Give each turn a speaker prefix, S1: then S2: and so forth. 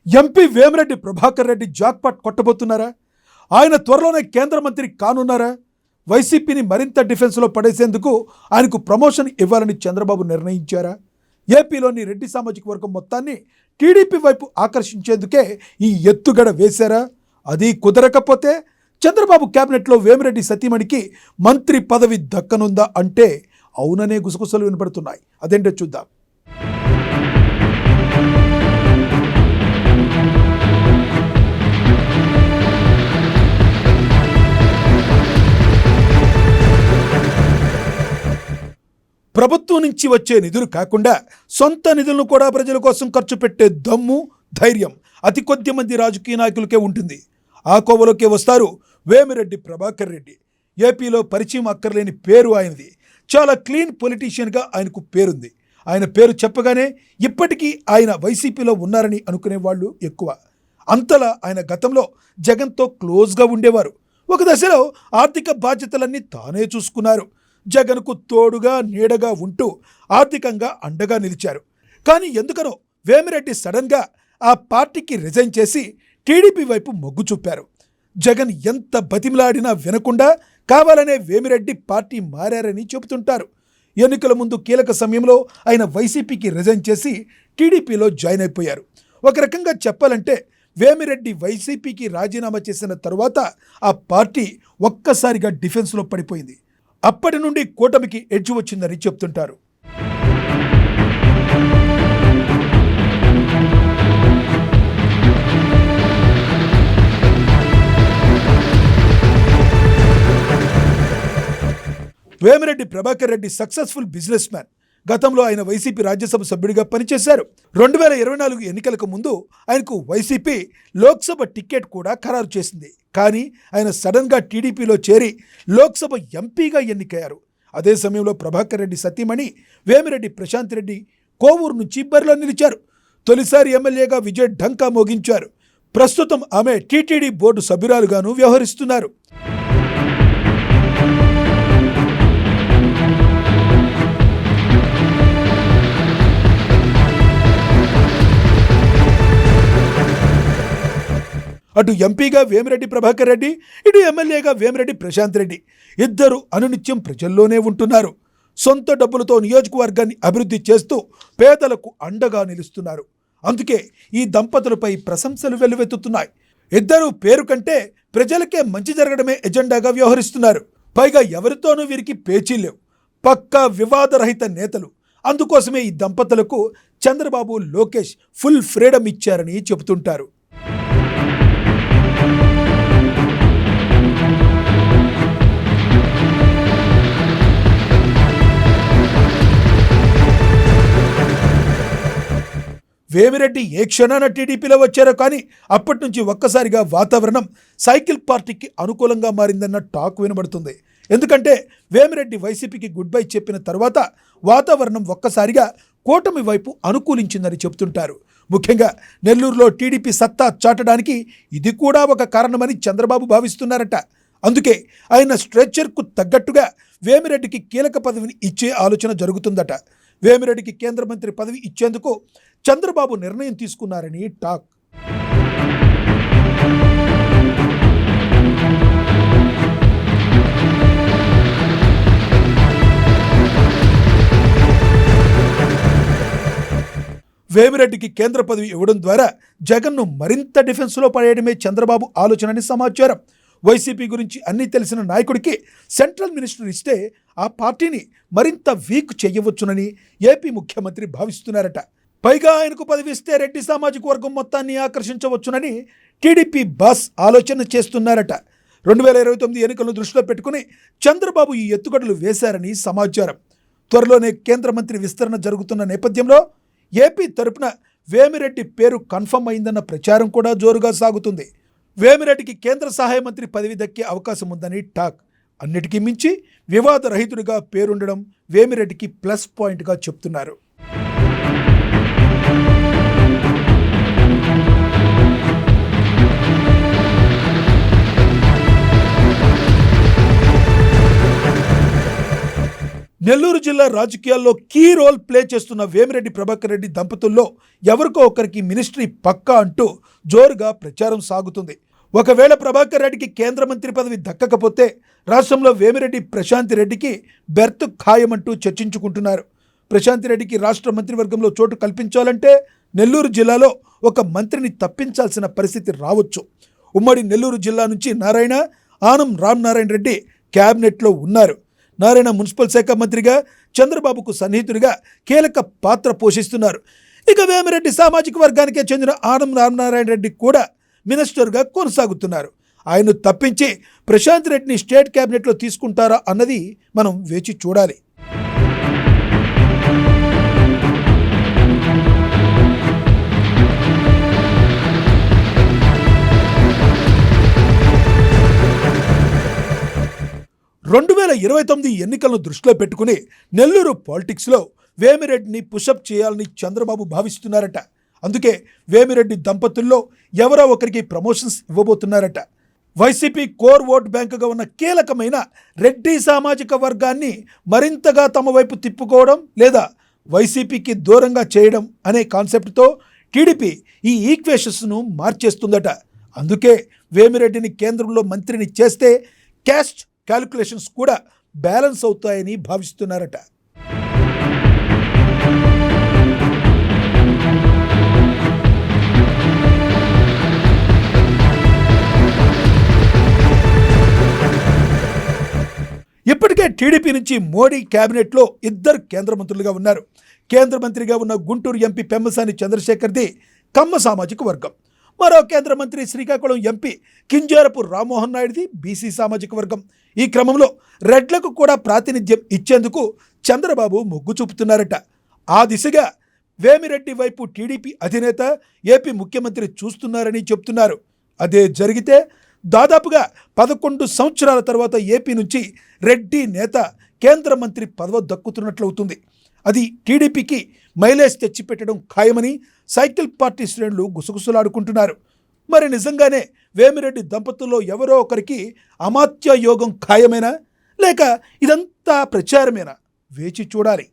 S1: MP Vemireddy Prabhakar Reddy jackpot కొట్టబోతున్నారా? ఆయన త్వరలోనే కేంద్ర మంత్రి కానున్నారా? వైసీపీని మరింత డిఫెన్స్లో పడేసేందుకు ఆయనకు ప్రమోషన్ ఇవ్వాలని చంద్రబాబు నిర్ణయించారా? ఏపీలోని రెడ్డి సామాజిక వర్గం మొత్తాన్ని టీడీపీ వైపు ఆకర్షించేందుకే ఈ ఎత్తుగడ వేశారా? అది కుదరకపోతే చంద్రబాబు కేబినెట్లో వేమిరెడ్డి సతీమణికి మంత్రి పదవి దక్కనుందా అంటే అవుననే గుసగుసలు వినపడుతున్నాయి. అదేంటో చూద్దాం. ప్రభుత్వం నుంచి వచ్చే నిధులు కాకుండా సొంత నిధులను కూడా ప్రజల కోసం ఖర్చు పెట్టే దమ్ము, ధైర్యం అతి కొద్ది మంది రాజకీయ నాయకులకే ఉంటుంది. ఆ కోవలోకే వస్తారు వేమిరెడ్డి ప్రభాకర్ రెడ్డి. ఏపీలో పరిచయం అక్కర్లేని పేరు ఆయనది. చాలా క్లీన్ పొలిటీషియన్గా ఆయనకు పేరుంది. ఆయన పేరు చెప్పగానే ఇప్పటికీ ఆయన వైసీపీలో ఉన్నారని అనుకునే వాళ్ళు ఎక్కువ. అంతలా ఆయన గతంలో జగన్తో క్లోజ్గా ఉండేవారు. ఒక దశలో ఆర్థిక బాధ్యతలన్నీ తానే చూసుకున్నారు. జగన్కు తోడుగా నీడగా ఉంటూ ఆర్థికంగా అండగా నిలిచారు. కానీ ఎందుకనో వేమిరెడ్డి సడన్గా ఆ పార్టీకి రిజైన్ చేసి టీడీపీ వైపు మొగ్గు చూపారు. జగన్ ఎంత బతిమిలాడినా వినకుండా కావాలనే వేమిరెడ్డి పార్టీ మారారని చెబుతుంటారు. ఎన్నికల ముందు కీలక సమయంలో ఆయన వైసీపీకి రిజైన్ చేసి టీడీపీలో జాయిన్ అయిపోయారు. ఒక రకంగా చెప్పాలంటే వేమిరెడ్డి వైసీపీకి రాజీనామా చేసిన తరువాత ఆ పార్టీ ఒక్కసారిగా డిఫెన్స్లో పడిపోయింది. అప్పటి నుండి కూటమికి ఎడ్జ్ వచ్చిందని చెప్తుంటారు. Vemireddy Prabhakar Reddy successful business man. గతంలో ఆయన వైసీపీ రాజ్యసభ సభ్యుడిగా పనిచేశారు. 2024 ఎన్నికలకు ముందు ఆయనకు వైసీపీ లోక్సభ టికెట్ కూడా ఖరారు చేసింది. కానీ ఆయన సడన్గా టీడీపీలో చేరి లోక్సభ ఎంపీగా ఎన్నికయ్యారు. అదే సమయంలో ప్రభాకర్ రెడ్డి సతీమణి వేమిరెడ్డి ప్రశాంత్ రెడ్డి కోవూరు నుంచి బరిలో నిలిచారు. తొలిసారి ఎమ్మెల్యేగా విజయ్ ఢంకా మోగించారు. ప్రస్తుతం ఆమె టీటీడీ బోర్డు సభ్యురాలుగాను వ్యవహరిస్తున్నారు. అటు ఎంపీగా వేమిరెడ్డి ప్రభాకర్ రెడ్డి, ఇటు ఎమ్మెల్యేగా వేమిరెడ్డి ప్రశాంత్ రెడ్డి ఇద్దరు అనునిత్యం ప్రజల్లోనే ఉంటున్నారు. సొంత డబ్బులతో నియోజకవర్గాన్ని అభివృద్ధి చేస్తూ పేదలకు అండగా నిలుస్తున్నారు. అందుకే ఈ దంపతులపై ప్రశంసలు వెల్లువెత్తుతున్నాయి. ఇద్దరు పేరు కంటే ప్రజలకే మంచి జరగడమే ఎజెండాగా వ్యవహరిస్తున్నారు. పైగా ఎవరితోనూ వీరికి పేచీ లేవు. పక్కా వివాదరహిత నేతలు. అందుకోసమే ఈ దంపతులకు చంద్రబాబు, లోకేష్ ఫుల్ ఫ్రీడమ్ ఇచ్చారని చెబుతుంటారు. వేమిరెడ్డి ఏ క్షణాన టీడీపీలో వచ్చారో కానీ అప్పటి నుంచి ఒక్కసారిగా వాతావరణం సైకిల్ పార్టీకి అనుకూలంగా మారిందన్న టాక్ వినబడుతుంది. ఎందుకంటే వేమిరెడ్డి వైసీపీకి గుడ్ బై చెప్పిన తర్వాత వాతావరణం ఒక్కసారిగా కూటమి వైపు అనుకూలించిందని చెబుతుంటారు. ముఖ్యంగా నెల్లూరులో టీడీపీ సత్తా చాటడానికి ఇది కూడా ఒక కారణమని చంద్రబాబు భావిస్తున్నారట. అందుకే ఆయన స్ట్రెచ్చర్కు తగ్గట్టుగా వేమిరెడ్డికి కీలక పదవిని ఇచ్చే ఆలోచన జరుగుతుందట. వేమిరెడ్డికి కేంద్ర మంత్రి పదవి ఇచ్చేందుకు చంద్రబాబు నిర్ణయం తీసుకున్నారని టాక్. వేమిరెడ్డికి కేంద్ర పదవి ఇవ్వడం ద్వారా జగన్ను మరింత డిఫెన్స్లో పడేయడమే చంద్రబాబు ఆలోచనని సమాచారం. వైసీపీ గురించి అన్నీ తెలిసిన నాయకుడికి సెంట్రల్ మినిస్టర్ ఇస్తే ఆ పార్టీని మరింత వీక్ చేయవచ్చునని ఏపీ ముఖ్యమంత్రి భావిస్తున్నారట. పైగా ఆయనకు పదవి ఇస్తే రెడ్డి సామాజిక వర్గం మొత్తాన్ని ఆకర్షించవచ్చునని టీడీపీ బాస్ ఆలోచన చేస్తున్నారట. 2029 ఎన్నికలను దృష్టిలో పెట్టుకుని చంద్రబాబు ఈ ఎత్తుగడలు వేశారని సమాచారం. త్వరలోనే కేంద్ర మంత్రి విస్తరణ జరుగుతున్న నేపథ్యంలో ఏపీ తరపున వేమిరెడ్డి పేరు కన్ఫర్మ్ అయిందన్న ప్రచారం కూడా జోరుగా సాగుతుంది. వేమిరెడ్డికి కేంద్ర సహాయ మంత్రి పదవి దక్కే అవకాశం ఉందని టాక్. అన్నిటికీ మించి వివాదరహితుడిగా పేరుండడం వేమిరెడ్డికి ప్లస్ పాయింట్గా చెప్తున్నారు. నెల్లూరు జిల్లా రాజకీయాల్లో కీ రోల్ ప్లే చేస్తున్న వేమిరెడ్డి ప్రభాకర్ రెడ్డి దంపతుల్లో ఎవరికో ఒకరికి మినిస్ట్రీ పక్కా అంటూ జోరుగా ప్రచారం సాగుతుంది. ఒకవేళ ప్రభాకర్ రెడ్డికి కేంద్ర మంత్రి పదవి దక్కకపోతే రాష్ట్రంలో వేమిరెడ్డి ప్రశాంతి రెడ్డికి బెర్త్ ఖాయమంటూ చర్చించుకుంటున్నారు. ప్రశాంతి రెడ్డికి రాష్ట్ర మంత్రివర్గంలో చోటు కల్పించాలంటే నెల్లూరు జిల్లాలో ఒక మంత్రిని తప్పించాల్సిన పరిస్థితి రావచ్చు. ఉమ్మడి నెల్లూరు జిల్లా నుంచి ఆనం రామనారాయణ రెడ్డి క్యాబినెట్లో ఉన్నారు. నారాయణ మున్సిపల్ శాఖ మంత్రిగా చంద్రబాబుకు సన్నిహితుడిగా కీలక పాత్ర పోషిస్తున్నారు. ఇక వేమిరెడ్డి సామాజిక వర్గానికే చెందిన ఆనం రామనారాయణ రెడ్డి కూడా మినిస్టర్గా కొనసాగుతున్నారు. ఆయన్ను తప్పించి ప్రశాంత్ రెడ్డిని స్టేట్ క్యాబినెట్లో తీసుకుంటారా అన్నది మనం వేచి చూడాలి. రెండు 2029 ఎన్నికలను దృష్టిలో పెట్టుకుని నెల్లూరు పాలిటిక్స్లో వేమిరెడ్డిని పుషప్ చేయాలని చంద్రబాబు భావిస్తున్నారట. అందుకే వేమిరెడ్డి దంపతుల్లో ఎవరో ఒకరికి ప్రమోషన్స్ ఇవ్వబోతున్నారట. వైసీపీ కోర్ ఓట్ బ్యాంకుగా ఉన్న కీలకమైన రెడ్డి సామాజిక వర్గాన్ని మరింతగా తమ వైపు తిప్పుకోవడం లేదా వైసీపీకి దూరంగా చేయడం అనే కాన్సెప్ట్తో టీడీపీ ఈ ఈక్వేషన్స్ను మార్చేస్తుందట. అందుకే వేమిరెడ్డిని కేంద్రంలో మంత్రిని చేస్తే క్యాస్ట్ క్యాలిక్యులేషన్స్ కూడా బ్యాలెన్స్ అవుతాయని భావిస్తున్నారట. ఇప్పటికే టీడీపీ నుంచి మోడీ క్యాబినెట్లో 2 కేంద్ర మంత్రులుగా ఉన్నారు. కేంద్ర మంత్రిగా ఉన్న గుంటూరు ఎంపీ పెమ్మసాని చంద్రశేఖర్ది కమ్మ సామాజిక వర్గం. మరో కేంద్ర మంత్రి శ్రీకాకుళం ఎంపీ కింజారపు రామ్మోహన్ నాయుడుది బీసీ సామాజిక వర్గం. ఈ క్రమంలో రెడ్లకు కూడా ప్రాతినిధ్యం ఇచ్చేందుకు చంద్రబాబు మొగ్గు చూపుతున్నారట. ఆ దిశగా వేమిరెడ్డి వైపు టీడీపీ అధినేత ఏపీ ముఖ్యమంత్రి చూస్తున్నారని చెప్తున్నారు. అదే జరిగితే దాదాపుగా 11 సంవత్సరాల తర్వాత ఏపీ నుంచి రెడ్డి నేత కేంద్ర మంత్రి పదవి దక్కుతున్నట్లవుతుంది. అది టీడీపీకి మైలేజ్ తెచ్చిపెట్టడం ఖాయమని సైకిల్ పార్టీ శ్రేణులు గుసగుసలాడుకుంటున్నారు. మరి నిజంగానే వేమిరెడ్డి దంపతుల్లో ఎవరో ఒకరికి అమాత్య యోగం ఖాయమేనా లేక ఇదంతా ప్రచారమేనా? వేచి చూడాలి.